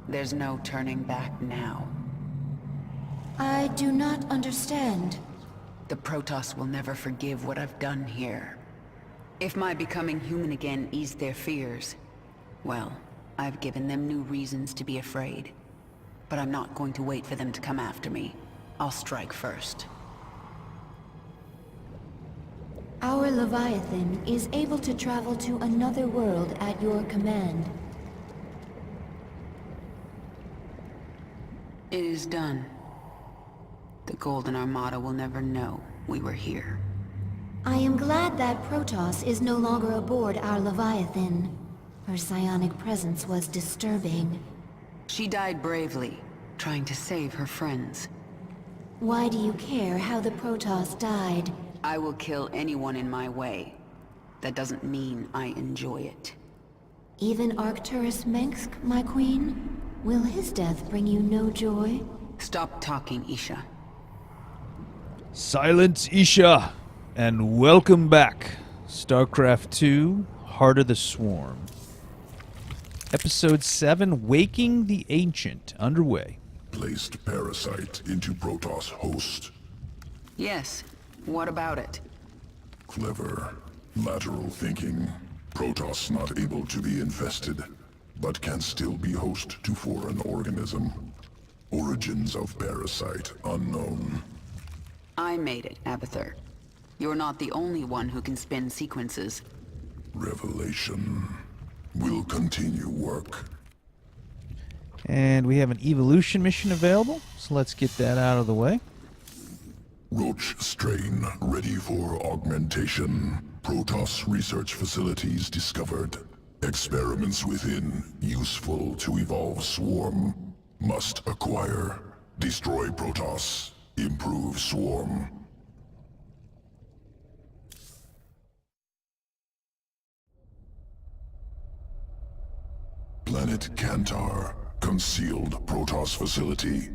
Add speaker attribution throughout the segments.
Speaker 1: There's no turning back now.
Speaker 2: I do not understand.
Speaker 1: The Protoss will never forgive what I've done here. If my becoming human again eased their fears, well, I've given them new reasons to be afraid. But I'm not going to wait for them to come after me. I'll strike first.
Speaker 2: Our Leviathan is able to travel to another world at your command.
Speaker 1: It is done. The Golden Armada will never know we were here.
Speaker 2: I am glad that Protoss is no longer aboard our Leviathan. Her psionic presence was disturbing.
Speaker 1: She died bravely, trying to save her friends.
Speaker 2: Why do you care how the Protoss died?
Speaker 1: I will kill anyone in my way. That doesn't mean I enjoy it.
Speaker 2: Even Arcturus Mengsk, my queen? Will his death bring you no joy?
Speaker 1: Stop talking, Isha.
Speaker 3: Silence, Isha! And welcome back. StarCraft 2, Heart of the Swarm. Episode 7, Waking the Ancient, underway.
Speaker 4: Placed parasite into Protoss host.
Speaker 1: Yes. What about it?
Speaker 4: Clever. Lateral thinking. Protoss not able to be infested, but can still be host to foreign organism. Origins of parasite unknown.
Speaker 1: I made it, Abathur. You're not the only one who can spin sequences.
Speaker 4: Revelation. Will continue work.
Speaker 3: And we have an evolution mission available, so let's get that out of the way.
Speaker 4: Roach strain ready for augmentation. Protoss research facilities discovered. Experiments within useful to evolve swarm. Must acquire. Destroy Protoss. Improve swarm. Planet Kantar. Concealed Protoss facility.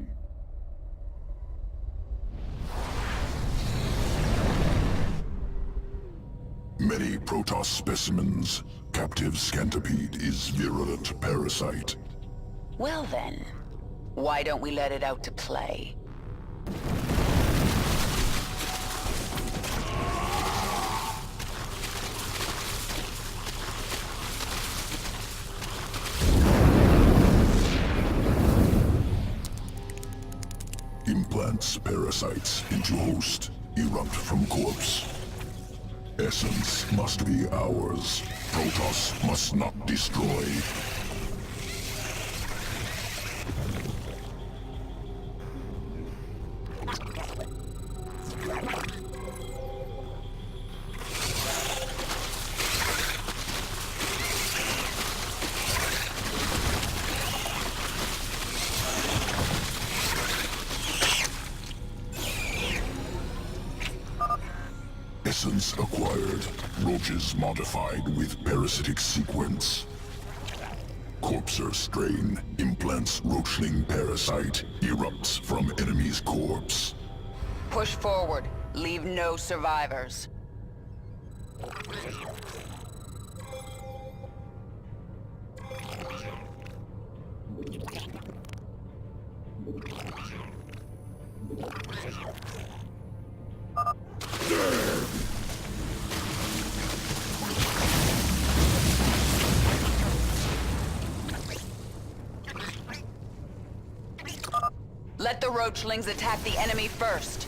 Speaker 4: Many Protoss specimens. Captive Scantipede is virulent parasite.
Speaker 1: Well then, why don't we let it out to play?
Speaker 4: Implants parasites into host. Erupt from corpse. Essence must be ours. Protoss must not destroy. Essence acquired. Roaches modified with parasitic sequence. Corpser strain. Implants roachling parasite. Erupts from enemy's corpse.
Speaker 1: Push forward. Leave no survivors. Let the roachlings attack the enemy first.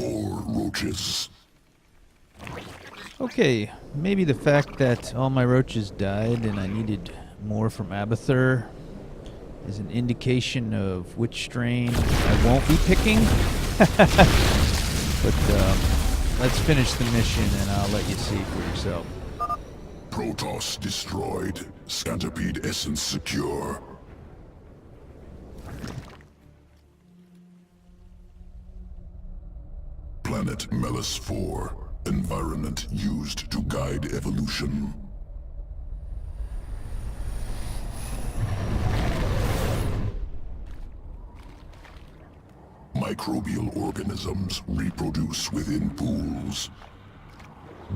Speaker 4: More roaches.
Speaker 3: Okay, maybe the fact that all my roaches died and I needed more from Abathur is an indication of which strain I won't be picking. But let's finish the mission and I'll let you see for yourself.
Speaker 4: Protoss destroyed. Scantipede essence secure. Planet Melis 4. Environment used to guide evolution. Microbial organisms reproduce within pools.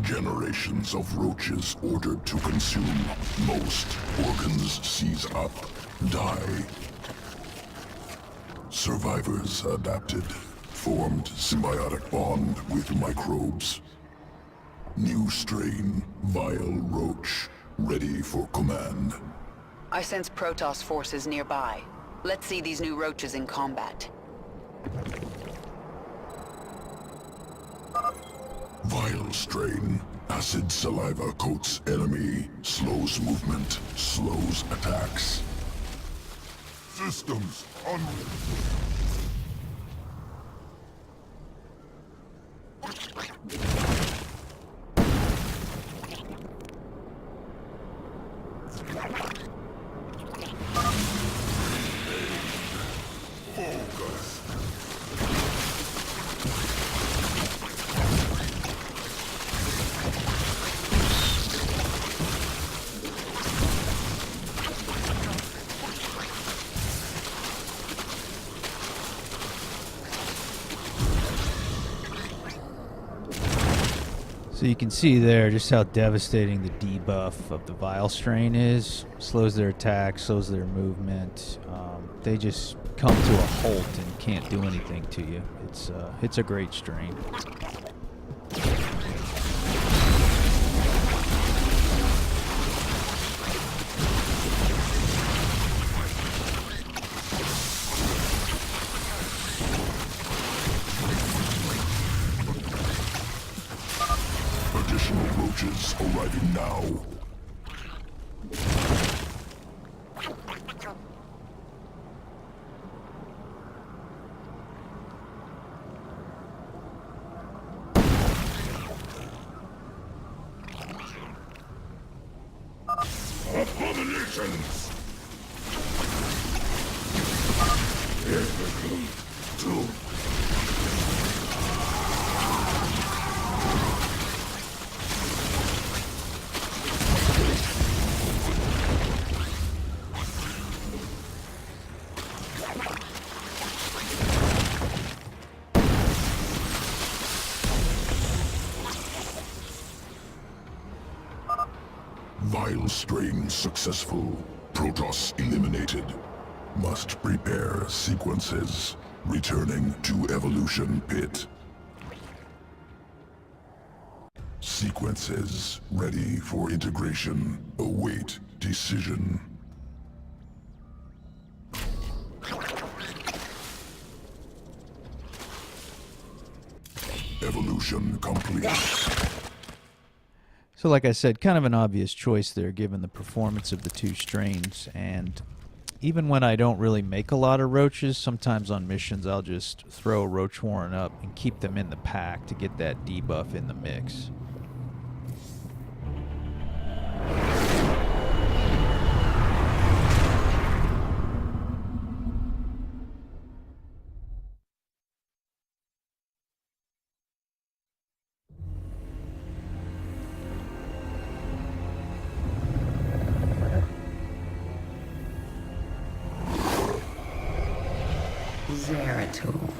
Speaker 4: Generations of roaches ordered to consume. Most organs seize up, die. Survivors adapted, formed symbiotic bond with microbes. New strain, vile roach, ready for command.
Speaker 1: I sense Protoss forces nearby. Let's see these new roaches in combat.
Speaker 4: Vile strain. Acid saliva coats enemy. Slows movement. Slows attacks. Systems on. Focus.
Speaker 3: So you can see there just how devastating the debuff of the Vile strain is. Slows their attack, slows their movement. They just come to a halt and can't do anything to you. It's a great strain.
Speaker 4: Additional roaches arriving now. Abominations! Two. Vile strain successful. Protoss eliminated. Must prepare sequences. Returning to evolution pit. Sequences ready for integration. Await decision. Evolution complete.
Speaker 3: So like I said, kind of an obvious choice there given the performance of the two strains. And even when I don't really make a lot of roaches, sometimes on missions I'll just throw a roach warren up and keep them in the pack to get that debuff in the mix.
Speaker 1: Zeratul.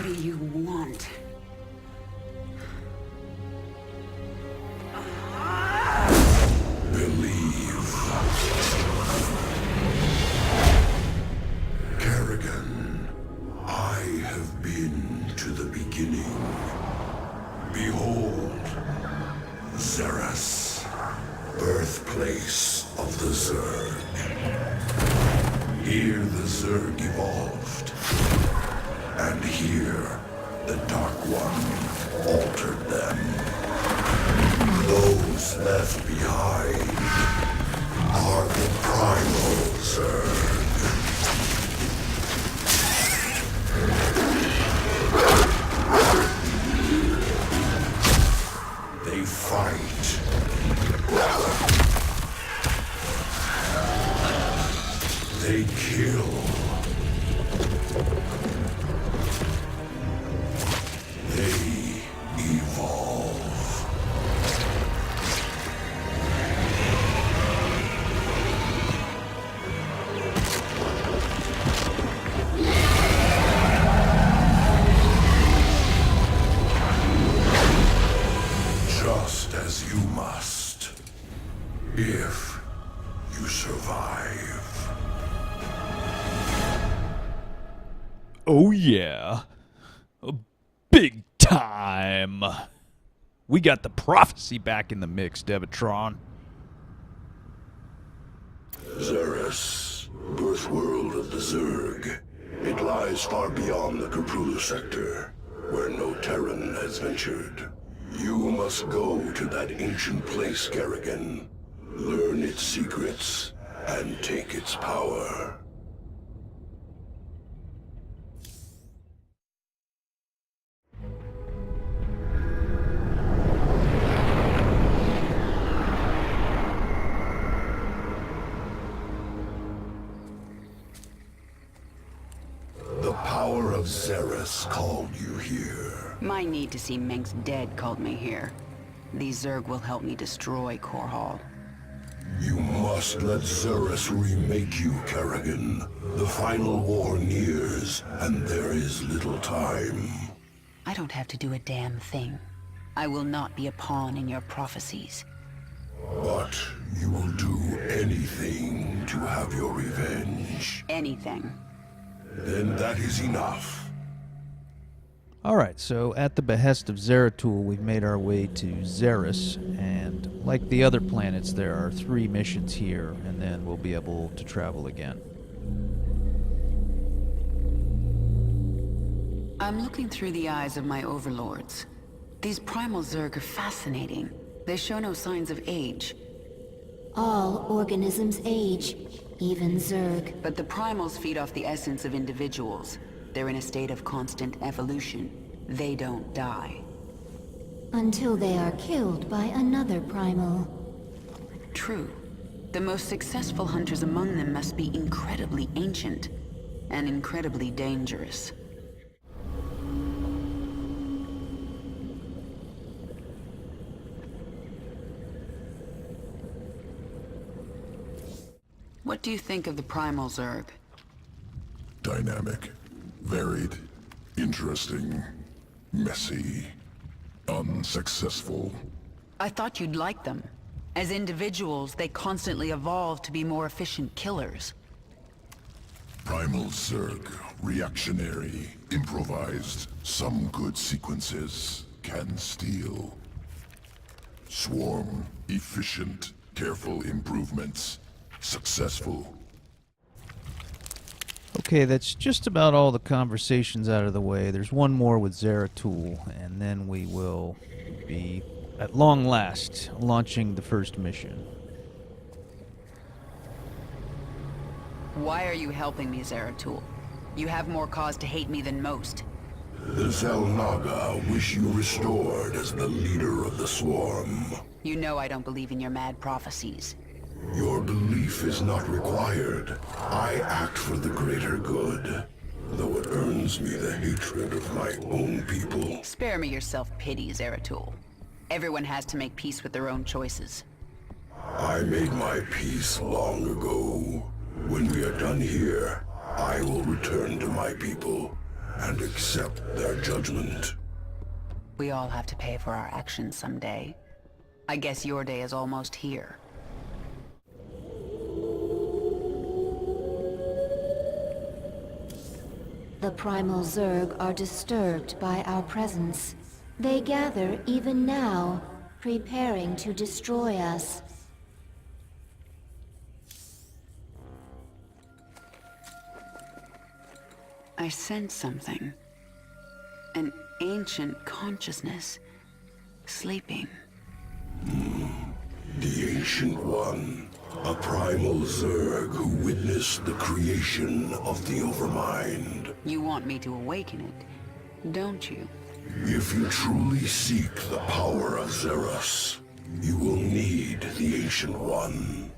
Speaker 1: do you want?
Speaker 4: Believe. Kerrigan, I have been to the beginning. Behold, Xeris, birthplace of the Zerg. Here the Zerg evolved, and here the Dark One altered them. Those left behind are the Primal Zerg. They fight. They kill. They evolve. Just as you must, if you survive.
Speaker 3: Oh yeah. Big time. We got the prophecy back in the mix, Devatron.
Speaker 4: Xeris, birthworld of the Zerg. It lies far beyond the Caprula sector, where no Terran has ventured. You must go to that ancient place, Kerrigan. Learn its secrets, and take its power. The power of Xeris called you here.
Speaker 1: My need to see Meng's dead called me here. These Zerg will help me destroy Korhal.
Speaker 4: You must let Xeris remake you, Kerrigan. The final war nears, and there is little time.
Speaker 1: I don't have to do a damn thing. I will not be a pawn in your prophecies.
Speaker 4: But you will do anything to have your revenge.
Speaker 1: Anything.
Speaker 4: Then that is enough.
Speaker 3: Alright, so at the behest of Zeratul, we've made our way to Xeris, and like the other planets, there are 3 missions here, and then we'll be able to travel again.
Speaker 1: I'm looking through the eyes of my overlords. These primal Zerg are fascinating. They show no signs of age.
Speaker 2: All organisms age, even Zerg.
Speaker 1: But the primals feed off the essence of individuals. They're in a state of constant evolution. They don't die.
Speaker 2: Until they are killed by another primal.
Speaker 1: True. The most successful hunters among them must be incredibly ancient and incredibly dangerous. What do you think of the primal Zerg?
Speaker 4: Dynamic, varied, interesting, messy, unsuccessful.
Speaker 1: I thought you'd like them. As individuals, they constantly evolve to be more efficient killers.
Speaker 4: Primal Zerg, reactionary, improvised, some good sequences can steal. Swarm, efficient, careful improvements, successful.
Speaker 3: Okay, that's just about all the conversations out of the way. There's one more with Zeratul, and then we will be, at long last, launching the first mission.
Speaker 1: Why are you helping me, Zeratul? You have more cause to hate me than most.
Speaker 4: The Xel'Naga wish you restored as the leader of the swarm.
Speaker 1: You know I don't believe in your mad prophecies.
Speaker 4: Your belief is not required. I act for the greater good, though it earns me the hatred of my own people.
Speaker 1: Spare me your self-pity, Zeratul. Everyone has to make peace with their own choices.
Speaker 4: I made my peace long ago. When we are done here, I will return to my people
Speaker 5: and accept their judgment.
Speaker 1: We all have to pay for our actions someday. I guess your day is almost here.
Speaker 2: The primal Zerg are disturbed by our presence. They gather even now, preparing to destroy us.
Speaker 1: I sense something. An ancient consciousness. Sleeping.
Speaker 5: The Ancient One, a primal Zerg who witnessed the creation of the Overmind.
Speaker 1: You want me to awaken it, don't you?
Speaker 5: If you truly seek the power of Xeros, you will need the Ancient One.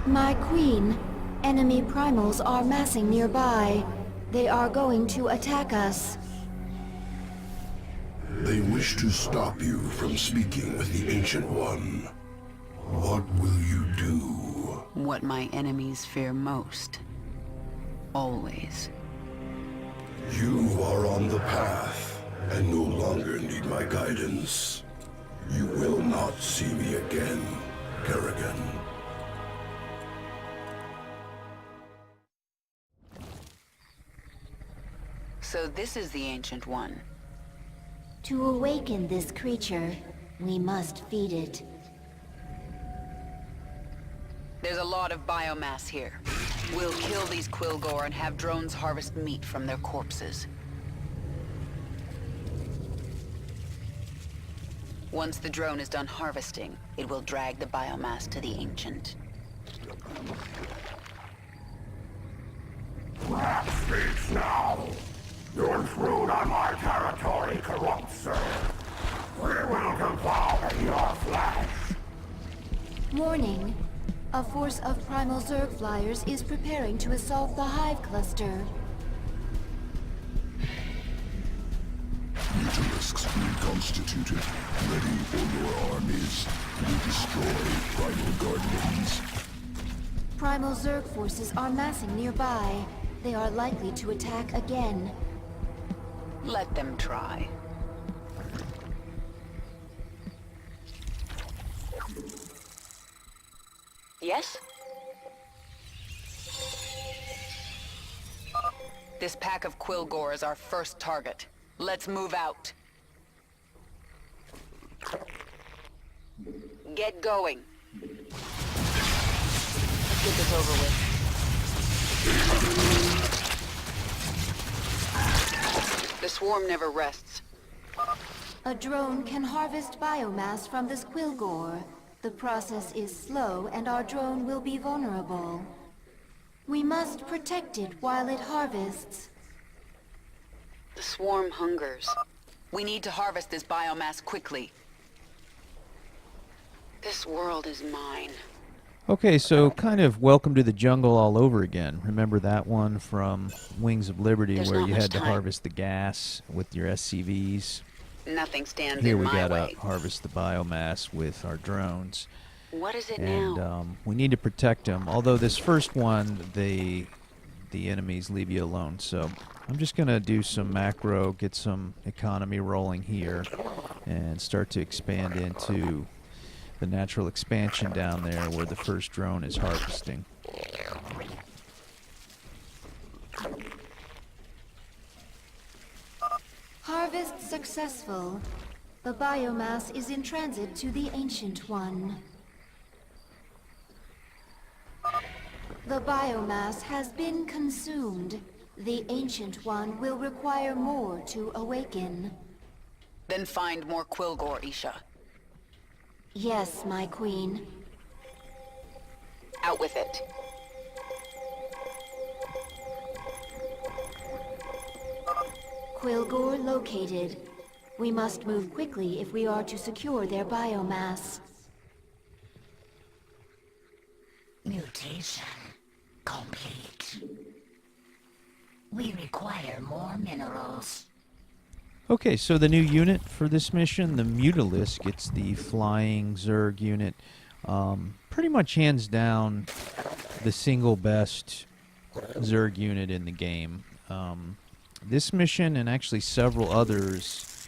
Speaker 2: My queen, enemy primals are massing nearby. They are going to attack us.
Speaker 5: They wish to stop you from speaking with the Ancient One. What will you do?
Speaker 1: What my enemies fear most. Always.
Speaker 5: You are on the path, and no longer need my guidance. You will not see me again, Kerrigan.
Speaker 1: So this is the Ancient One.
Speaker 2: To awaken this creature, we must feed it.
Speaker 1: There's a lot of biomass here. We'll kill these Quilgore and have drones harvest meat from their corpses. Once the drone is done harvesting, it will drag the biomass to the Ancient.
Speaker 5: Wrath speaks now. You intrude on my territory, corrupt sir. We will devour your flesh.
Speaker 2: Warning. A force of primal Zerg flyers is preparing to assault the Hive cluster.
Speaker 4: Mutalisks reconstituted, ready for your armies. We destroy primal guardians.
Speaker 2: Primal Zerg forces are massing nearby. They are likely to attack again.
Speaker 1: Let them try. Yes? This pack of Quilgore is our first target. Let's move out. Get going. Let's get this over with. The swarm never rests.
Speaker 2: A drone can harvest biomass from this Quilgore. The process is slow and our drone will be vulnerable. We must protect it while it harvests.
Speaker 1: The swarm hungers. We need to harvest this biomass quickly. This world is mine.
Speaker 3: Okay, so kind of Welcome to the Jungle all over again. Remember that one from Wings of Liberty
Speaker 1: There's
Speaker 3: where
Speaker 1: not
Speaker 3: you
Speaker 1: much
Speaker 3: had to
Speaker 1: time.
Speaker 3: harvest the gas with your SCVs?
Speaker 1: Nothing stands
Speaker 3: Here
Speaker 1: in
Speaker 3: we
Speaker 1: my
Speaker 3: gotta
Speaker 1: way.
Speaker 3: harvest the biomass with our drones.
Speaker 1: What is it
Speaker 3: And
Speaker 1: now?
Speaker 3: we need to protect them. Although this first one, the enemies leave you alone. So I'm just going to do some macro, get some economy rolling here, and start to expand into the natural expansion down there where the first drone is harvesting.
Speaker 2: Harvest successful. The biomass is in transit to the Ancient One. The biomass has been consumed. The Ancient One will require more to awaken.
Speaker 1: Then find more Quilgore, Isha.
Speaker 2: Yes, my queen.
Speaker 1: Out with it.
Speaker 2: Quilgore located. We must move quickly if we are to secure their biomass.
Speaker 6: Mutation complete. We require more minerals.
Speaker 3: Okay, so the new unit for this mission, the Mutalisk, it's the flying Zerg unit. Pretty much hands down the single best Zerg unit in the game. this mission and actually several others,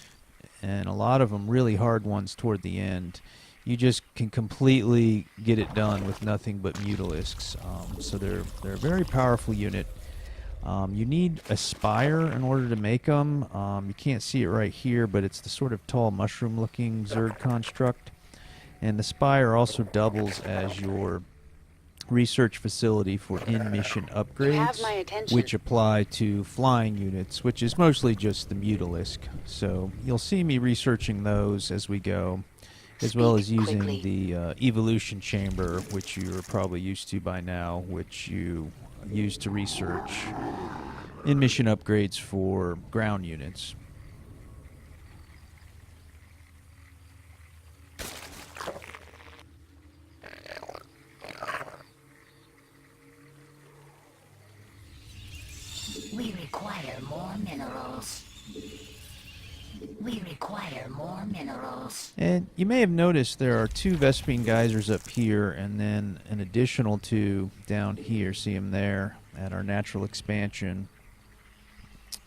Speaker 3: and a lot of them really hard ones toward the end, you just can completely get it done with nothing but mutalisks. So they're a very powerful unit. You need a spire in order to make them. You can't see it right here, but it's the sort of tall mushroom-looking Zerg construct. And the spire also doubles as your research facility for in-mission upgrades,
Speaker 1: my attention.
Speaker 3: which apply to flying units, which is mostly just the Mutalisk. So you'll see me researching those as we go, as well as
Speaker 1: Speak
Speaker 3: using
Speaker 1: quickly.
Speaker 3: the evolution chamber, which you're probably used to by now, which you use to research in-mission upgrades for ground units.
Speaker 6: We require more minerals. We require more minerals.
Speaker 3: And you may have noticed there are 2 Vespene geysers up here, and then an additional 2 down here. See them there at our natural expansion.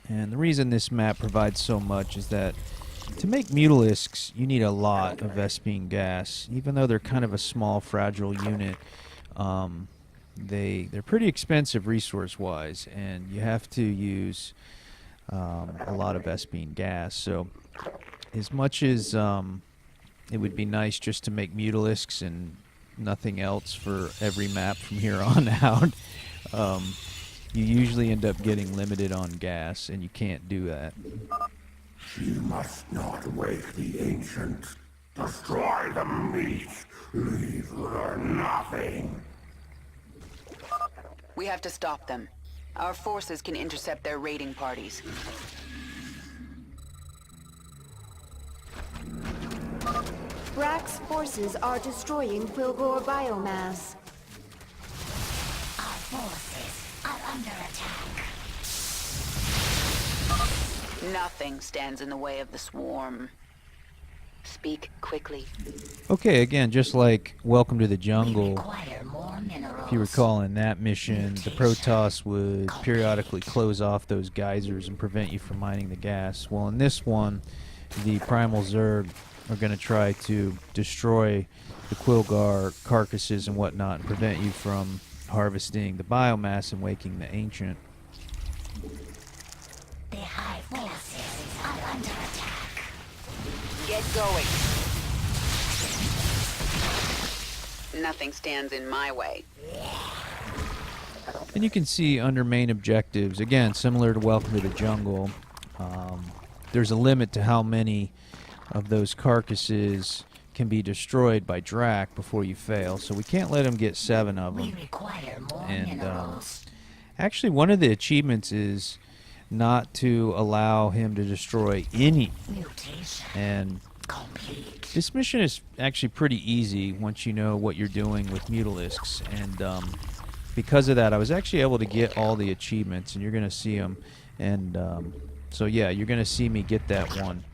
Speaker 3: And the reason this map provides so much is that to make Mutalisks, you need a lot of Vespene gas. Even though they're kind of a small, fragile unit, they're pretty expensive resource-wise, and you have to use a lot of Vespene gas. So as much as it would be nice just to make Mutalisks and nothing else for every map from here on out, you usually end up getting limited on gas, and you can't do that.
Speaker 5: She must not wake the ancient. Destroy the meat. Leave her nothing.
Speaker 1: We have to stop them. Our forces can intercept their raiding parties.
Speaker 2: Brack's forces are destroying Quilgore biomass.
Speaker 6: Our forces are under attack.
Speaker 1: Nothing stands in the way of the swarm. Speak quickly.
Speaker 3: Okay, again, just like Welcome to the
Speaker 6: We
Speaker 3: Jungle,
Speaker 6: require more minerals.
Speaker 3: if you recall in that mission, the Protoss would periodically close off those geysers and prevent you from mining the gas. Well, in this one, the Primal Zerg are going to try to destroy the Quilgar carcasses and whatnot and prevent you from harvesting the biomass and waking the Ancient.
Speaker 6: The high forces are under attack.
Speaker 1: Get going. Nothing stands in my way.
Speaker 3: And you can see under main objectives, again, similar to Welcome to the Jungle, there's a limit to how many of those carcasses can be destroyed by Drac before you fail. So we can't let him get 7 of
Speaker 6: We
Speaker 3: them.
Speaker 6: require more
Speaker 3: And
Speaker 6: minerals.
Speaker 3: actually, one of the achievements is not to allow him to destroy any.
Speaker 6: Mutation
Speaker 3: And
Speaker 6: complete.
Speaker 3: this mission is actually pretty easy once you know what you're doing with Mutalisks. And because of that, I was actually able to get all the achievements, and you're going to see them. And so yeah, you're going to see me get that one.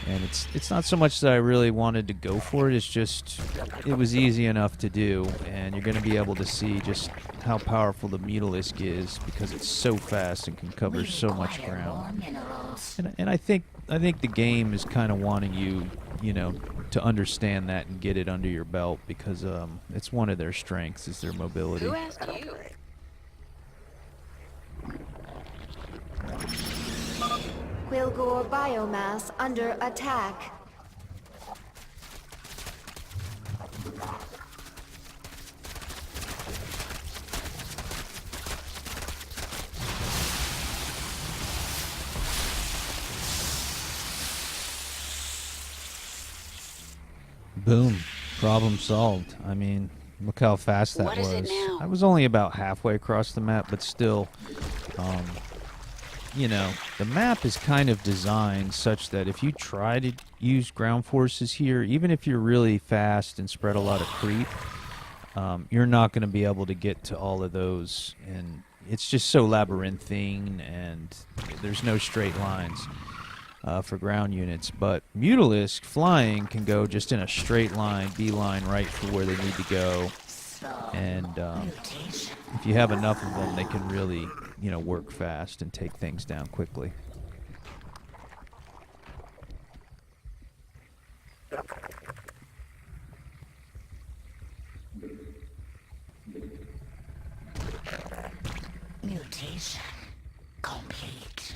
Speaker 3: And it's not so much that I really wanted to go for it, it's just it was easy enough to do, and you're going to be able to see just how powerful the Mutalisk is because it's so fast and can cover
Speaker 6: We
Speaker 3: so much
Speaker 6: require
Speaker 3: ground.
Speaker 6: more minerals.
Speaker 3: And I think the game is kind of wanting you know, to understand that and get it under your belt because it's one of their strengths is their mobility.
Speaker 1: Who asked you?
Speaker 2: Quilgore biomass under attack.
Speaker 3: Boom. Problem solved. I mean, look how fast that
Speaker 1: What
Speaker 3: was.
Speaker 1: is it now?
Speaker 3: I was only about halfway across the map, but still, you know, the map is kind of designed such that if you try to use ground forces here, even if you're really fast and spread a lot of creep, you're not going to be able to get to all of those. And it's just so labyrinthine, and there's no straight lines. For ground units, but Mutalisk flying can go just in a straight line, beeline right for where they need to go,
Speaker 6: So,
Speaker 3: and
Speaker 6: mutation.
Speaker 3: if you have enough of them, they can really you know, work fast and take things down quickly.
Speaker 6: Mutation complete.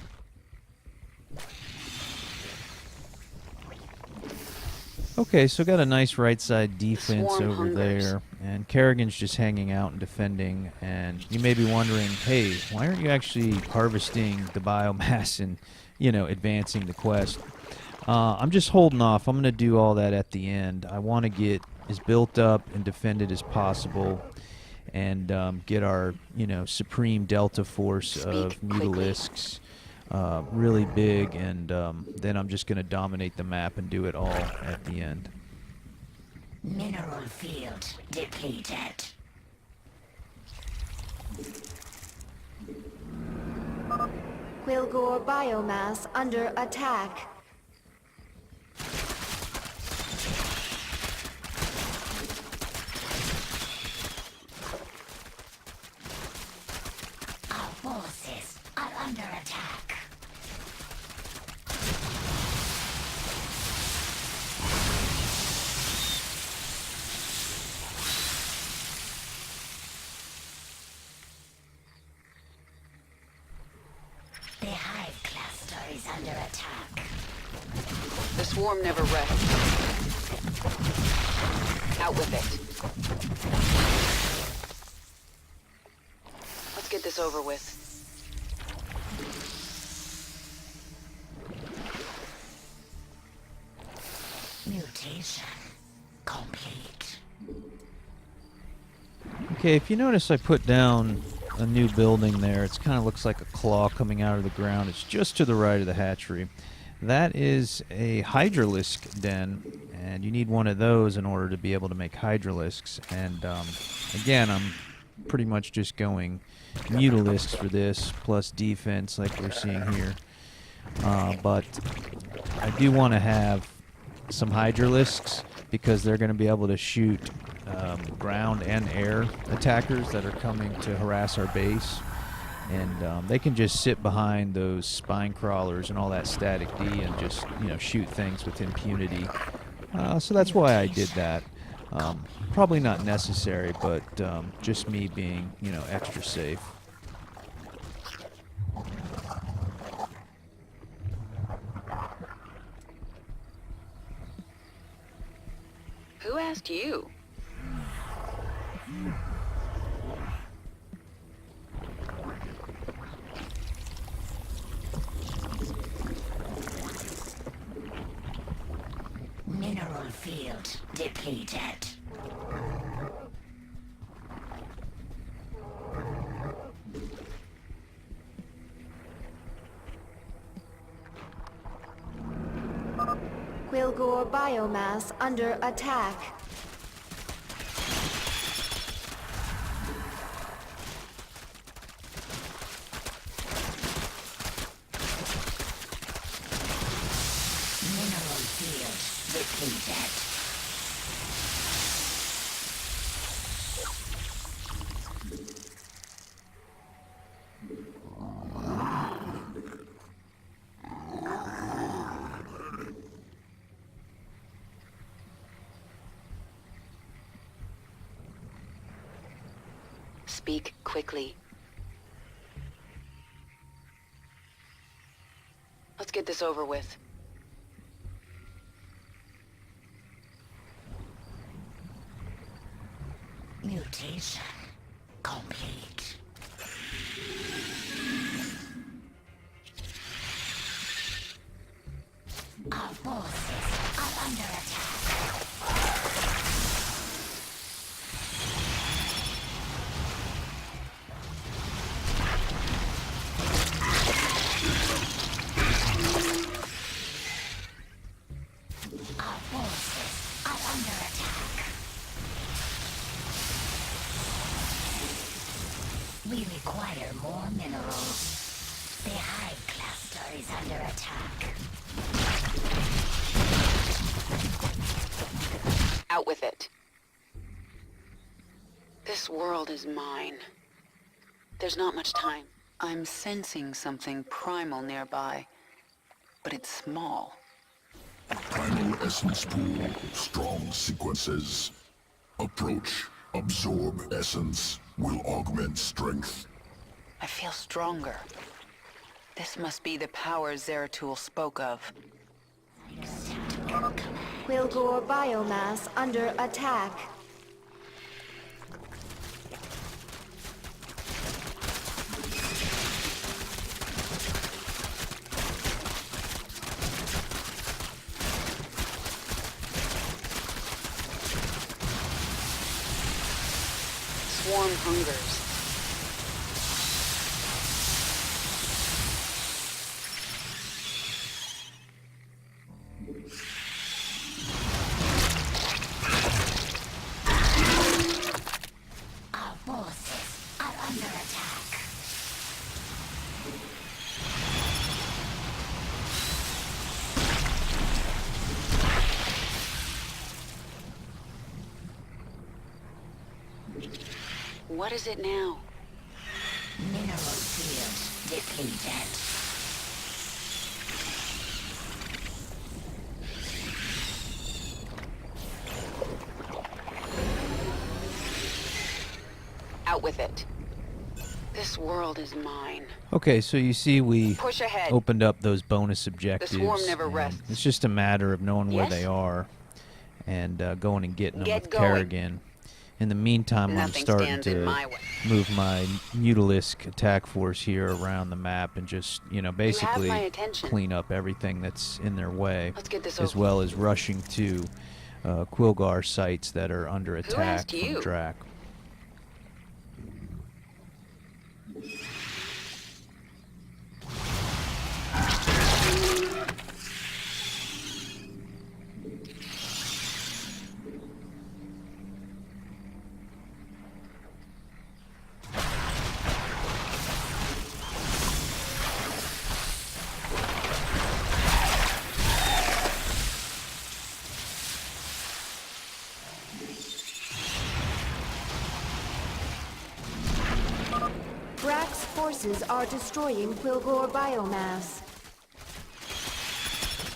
Speaker 3: Okay, so got a nice right side defense
Speaker 1: Swarm
Speaker 3: over
Speaker 1: hungers.
Speaker 3: there, and Kerrigan's just hanging out and defending. And you may be wondering, hey, why aren't you actually harvesting the biomass and, you know, advancing the quest? I'm just holding off. I'm going to do all that at the end. I want to get as built up and defended as possible, and get our, you know, supreme delta force of mutalisks really big, and then I'm just going to dominate the map and do it all at the end.
Speaker 6: Mineral field depleted.
Speaker 2: Quilgore biomass under attack.
Speaker 6: Our forces are under attack. The hive cluster is under attack.
Speaker 1: The swarm never rests. Out with it. Let's get this over with.
Speaker 6: Mutation complete.
Speaker 3: Okay, if you notice, I put down a new building there. It kind of looks like a claw coming out of the ground. It's just to the right of the hatchery. That is a hydralisk den, and you need one of those in order to be able to make hydralisks. And again, I'm pretty much just going mutalisks for this, plus defense like we're seeing here. But I do want to have some hydralisks because they're going to be able to shoot ground and air attackers that are coming to harass our base. And they can just sit behind those spine crawlers and all that static D and just, you know, shoot things with impunity. So that's why I did that. Probably not necessary, but just me being, you know, extra safe.
Speaker 1: Who asked you?
Speaker 6: Mineral field depleted.
Speaker 2: Quilgore biomass under attack.
Speaker 6: Mineral field depleted.
Speaker 1: Speak quickly. Let's get this over with.
Speaker 6: Mutation complete. Our forces are under attack. Our forces are under attack. We require more minerals. The hive cluster is under attack.
Speaker 1: Out with it. This world is mine. There's not much time. I'm sensing something primal nearby, but it's small.
Speaker 4: Primal essence pool, strong sequences. Approach, absorb essence, will augment strength.
Speaker 1: I feel stronger. This must be the power Zeratul spoke of.
Speaker 2: Quilgore biomass under attack.
Speaker 1: Swarm hungers.
Speaker 6: Our forces are under attack.
Speaker 1: What is it now?
Speaker 6: Mineral field depleted.
Speaker 1: Out with it. This world is mine.
Speaker 3: Okay, so you see we
Speaker 1: Push ahead.
Speaker 3: opened up those bonus objectives.
Speaker 1: swarm never
Speaker 3: and
Speaker 1: rests.
Speaker 3: It's just a matter of knowing where
Speaker 1: Yes?
Speaker 3: they are and going and getting them
Speaker 1: Get
Speaker 3: with
Speaker 1: going.
Speaker 3: Kerrigan. In the meantime,
Speaker 1: Nothing
Speaker 3: I'm starting
Speaker 1: stands in
Speaker 3: to
Speaker 1: my way.
Speaker 3: move my Mutalisk attack force here around the map and just, basically
Speaker 1: my attention.
Speaker 3: clean up everything that's in their way,
Speaker 1: Let's get this
Speaker 3: as
Speaker 1: over.
Speaker 3: well as rushing to Quilgar sites that are under attack
Speaker 1: asked
Speaker 3: from
Speaker 1: you?
Speaker 3: Drac.
Speaker 2: Drac's forces are destroying Quilgore biomass.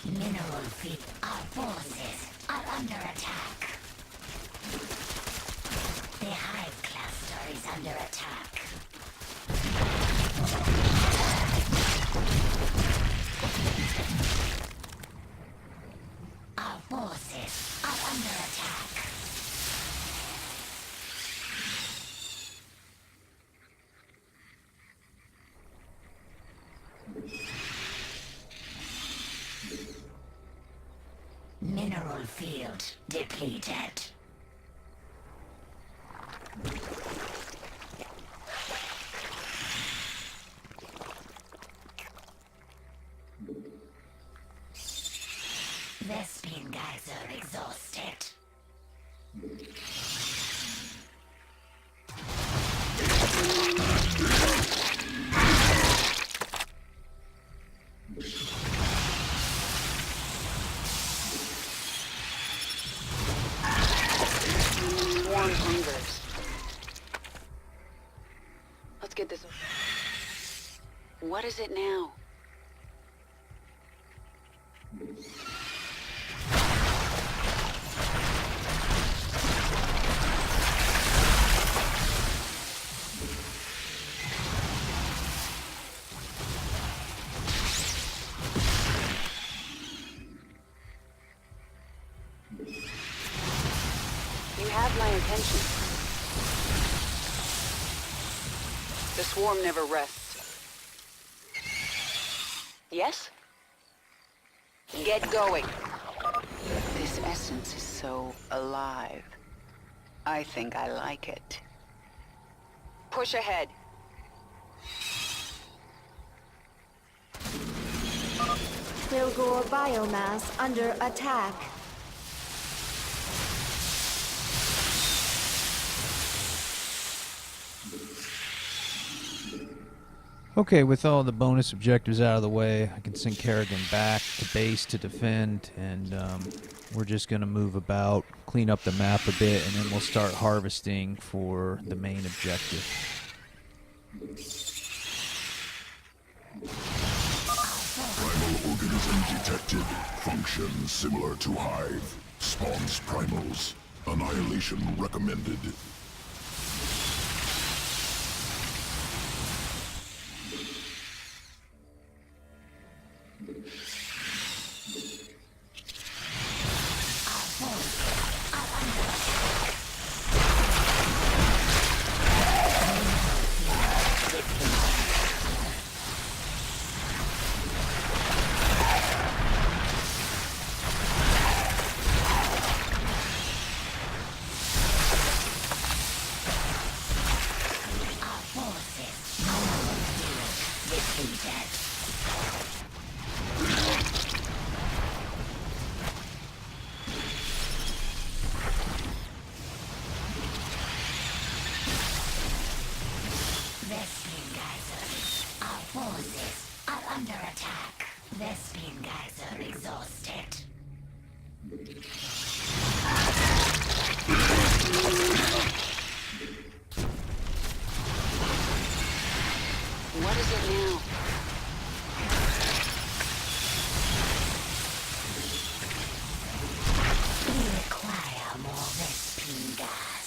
Speaker 6: Mineral field. Our forces are under attack. The hive cluster is under attack. Our forces are under attack. Mineral field depleted. Vespene geyser exhausted.
Speaker 1: Swarm hungers. Let's get this. What is it now? You have my attention. The swarm never rests. Yes? Get going. This essence is so alive. I think I like it. Push ahead.
Speaker 2: Quilgore biomass under attack.
Speaker 3: Okay, with all the bonus objectives out of the way, I can send Kerrigan back to base to defend, and we're just going to move about, clean up the map a bit, and then we'll start harvesting for the main objective.
Speaker 4: Primal organism detected. Function similar to Hive. Spawns primals. Annihilation recommended.
Speaker 6: Vespene geysers. Our forces are under attack. Vespene geyser exhausted.
Speaker 1: What is it now?
Speaker 6: We require more Vespene gas.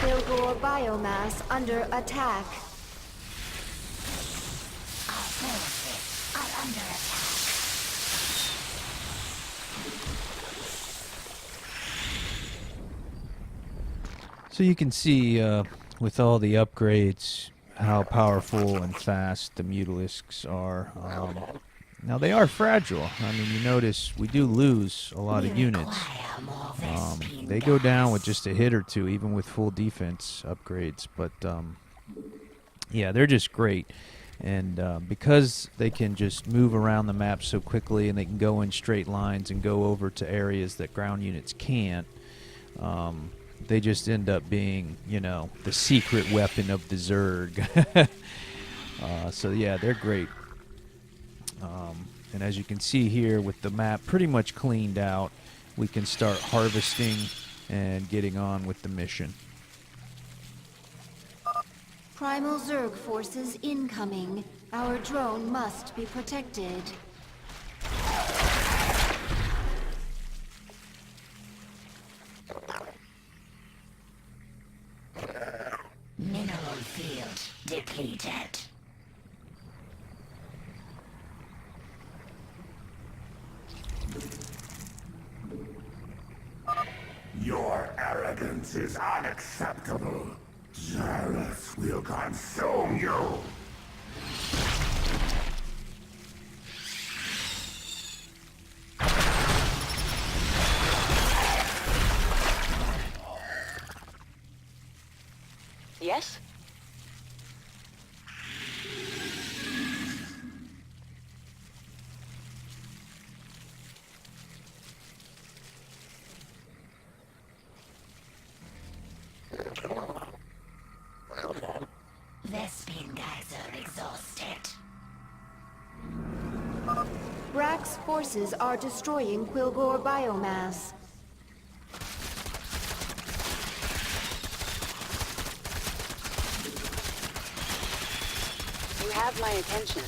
Speaker 2: Kilgore biomass under attack.
Speaker 6: Our forces are under attack.
Speaker 3: So you can see with all the upgrades how powerful and fast the mutalisks are. Now they are fragile. I mean, you notice we do lose a lot of units.
Speaker 6: Require more Vespene
Speaker 3: They go down with
Speaker 6: gas.
Speaker 3: just a hit or two, even with full defense upgrades. But yeah, they're just great. And because they can just move around the map so quickly, and they can go in straight lines and go over to areas that ground units can't, they just end up being, you know, the secret weapon of the Zerg. So yeah, they're great. And as you can see here, with the map pretty much cleaned out, we can start harvesting and getting on with the mission.
Speaker 2: Primal Zerg forces incoming. Our drone must be protected.
Speaker 6: Mineral field depleted.
Speaker 5: Your arrogance is unacceptable. Xerath will consume you.
Speaker 1: Yes?
Speaker 6: Vespene geyser exhausted.
Speaker 2: Brack's forces are destroying Quilgore biomass.
Speaker 1: You have my attention.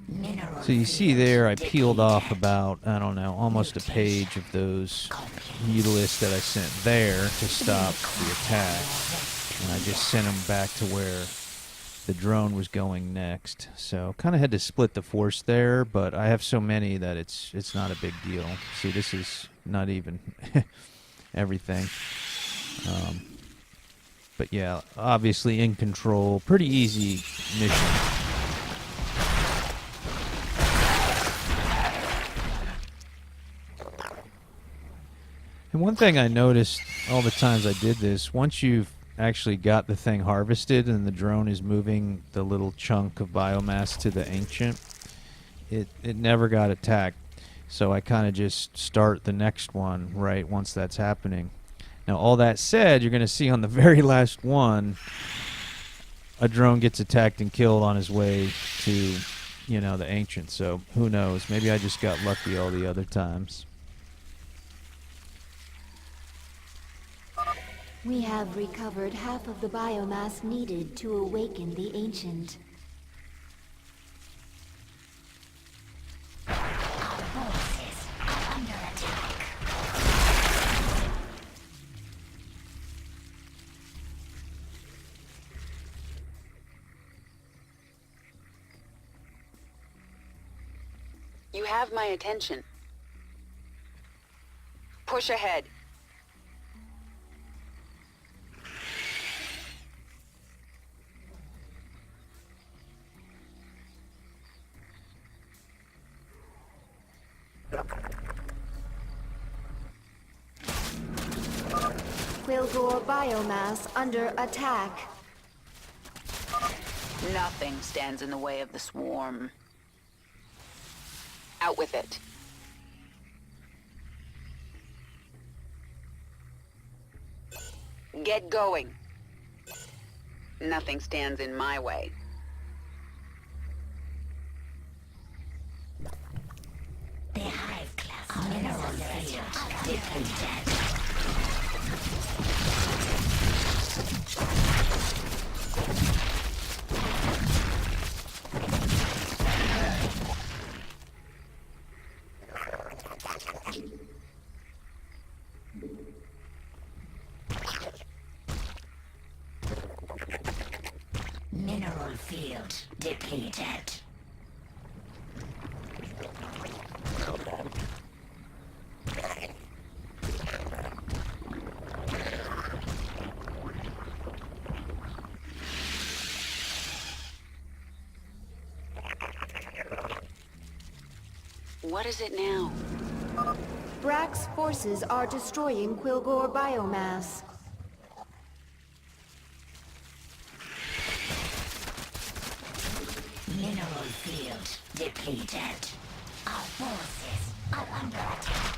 Speaker 6: Mineral
Speaker 3: So you see
Speaker 6: field
Speaker 3: there, I peeled off
Speaker 6: depleted.
Speaker 3: about, I don't know, almost a page of those mutalisks that I sent there to stop the attack. And I just sent them back to where the drone was going next. So kind of had to split the force there, but I have so many that it's not a big deal. See, this is not even everything. But yeah, obviously in control. Pretty easy mission. And one thing I noticed all the times I did this, once you've actually got the thing harvested and the drone is moving the little chunk of biomass to the ancient, it never got attacked. So I kind of just start the next one right once that's happening. Now, all that said, you're going to see on the very last one, a drone gets attacked and killed on his way to, you know, the Ancient. So, who knows? Maybe I just got lucky all the other times.
Speaker 2: We have recovered half of the biomass needed to awaken the Ancient.
Speaker 6: Forces are under attack.
Speaker 1: You have my attention. Push ahead.
Speaker 2: Quilgore biomass under attack.
Speaker 1: Nothing stands in the way of the swarm. Out with it. Get going. Nothing stands in my way.
Speaker 6: The hive class mineral field depleted. Mineral field depleted.
Speaker 1: What is it now?
Speaker 2: Brack's forces are destroying Quilgore biomass.
Speaker 6: Mineral field depleted. Our forces are under attack.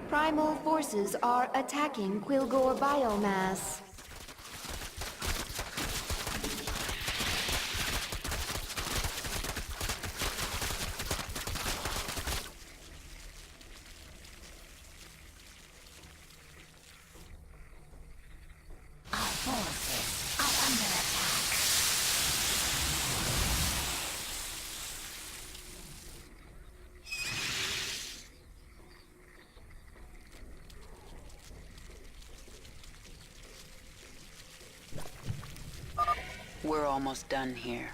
Speaker 2: Primal forces are attacking Quilgore biomass.
Speaker 6: Our forces are under attack.
Speaker 1: We're almost done here.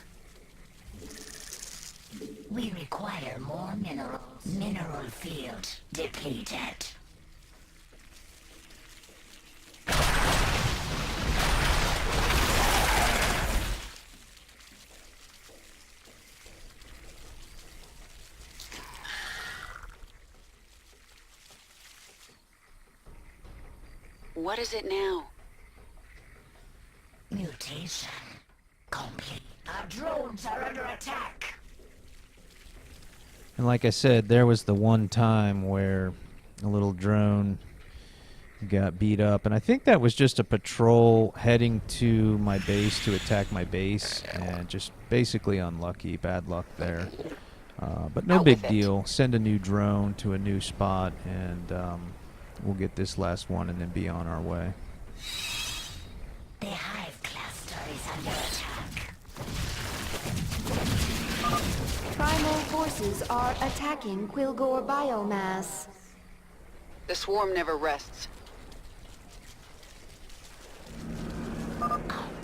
Speaker 6: We require more minerals. Mineral field depleted.
Speaker 1: What is it now?
Speaker 6: Mutation complete. Our drones are under attack.
Speaker 3: And like I said, there was the one time where a little drone got beat up. And I think that was just a patrol heading to my base to attack my base. And just basically unlucky, bad luck there. But no
Speaker 1: Out
Speaker 3: big
Speaker 1: with it.
Speaker 3: deal. Send a new drone to a new spot, and we'll get this last one and then be on our way.
Speaker 6: The hive cluster is under attack.
Speaker 2: Primal forces are attacking Quilgore biomass.
Speaker 1: The swarm never rests.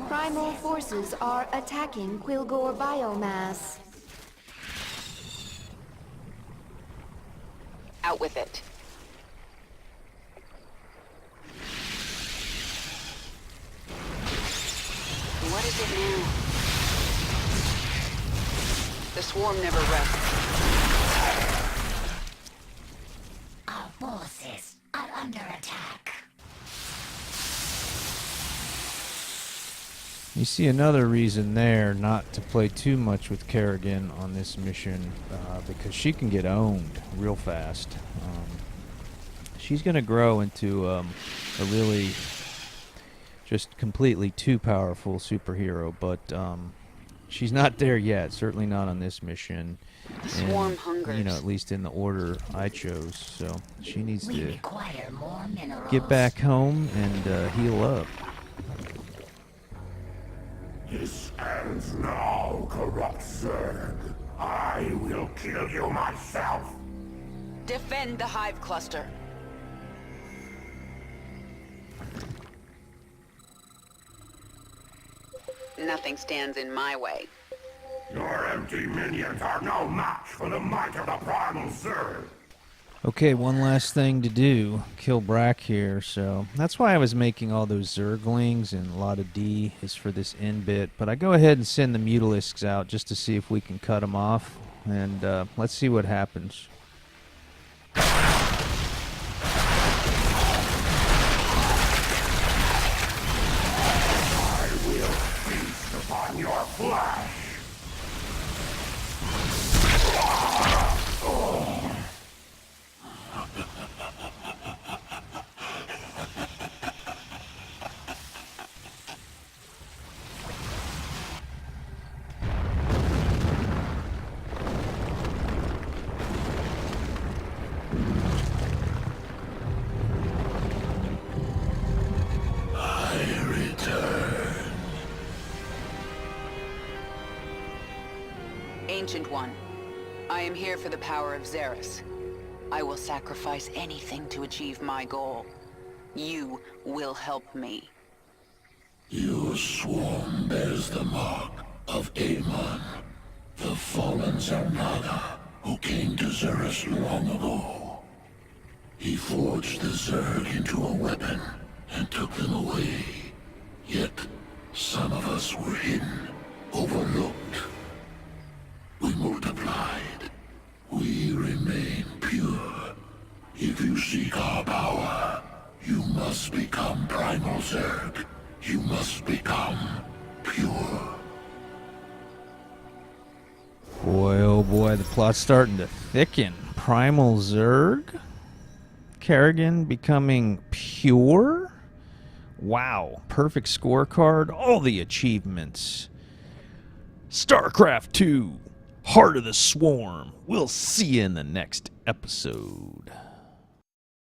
Speaker 2: Primal forces are attacking Quilgore biomass.
Speaker 1: Out with it. What is it now? The swarm never rests.
Speaker 6: Our forces are under attack.
Speaker 3: You see another reason there not to play too much with Kerrigan on this mission, because she can get owned real fast. She's going to grow into a really just completely too powerful superhero, but she's not there yet, certainly not on this mission.
Speaker 1: The swarm hungers.
Speaker 3: You know, at least in the order I chose, so she needs
Speaker 6: We
Speaker 3: to
Speaker 6: require more minerals.
Speaker 3: get back home and heal up.
Speaker 5: This ends now, corrupt Zerg. I will kill you myself.
Speaker 1: Defend the hive cluster. Nothing stands in my way.
Speaker 5: Your empty minions are no match for the might of the primal Zerg.
Speaker 3: Okay, one last thing to do. Kill Brack here, so that's why I was making all those Zerglings, and a lot of D is for this end bit. But I go ahead and send the Mutalisks out just to see if we can cut them off, and let's see what happens.
Speaker 5: I will feast upon your flesh.
Speaker 1: Ancient One, I am here for the power of Xeris. I will sacrifice anything to achieve my goal. You will help me.
Speaker 5: Your swarm bears the mark of Amon, the fallen Zarnada, who came to Xeris long ago. He forged the Zerg into a weapon and took them away. Yet, some of us were hidden, overlooked. We multiplied. We remain pure. If you seek our power, you must become primal Zerg. You must become pure.
Speaker 3: Boy, oh boy, the plot's starting to thicken. Primal Zerg? Kerrigan becoming pure? Wow, perfect scorecard, all the achievements. StarCraft 2, Heart of the Swarm. We'll see you in the next episode.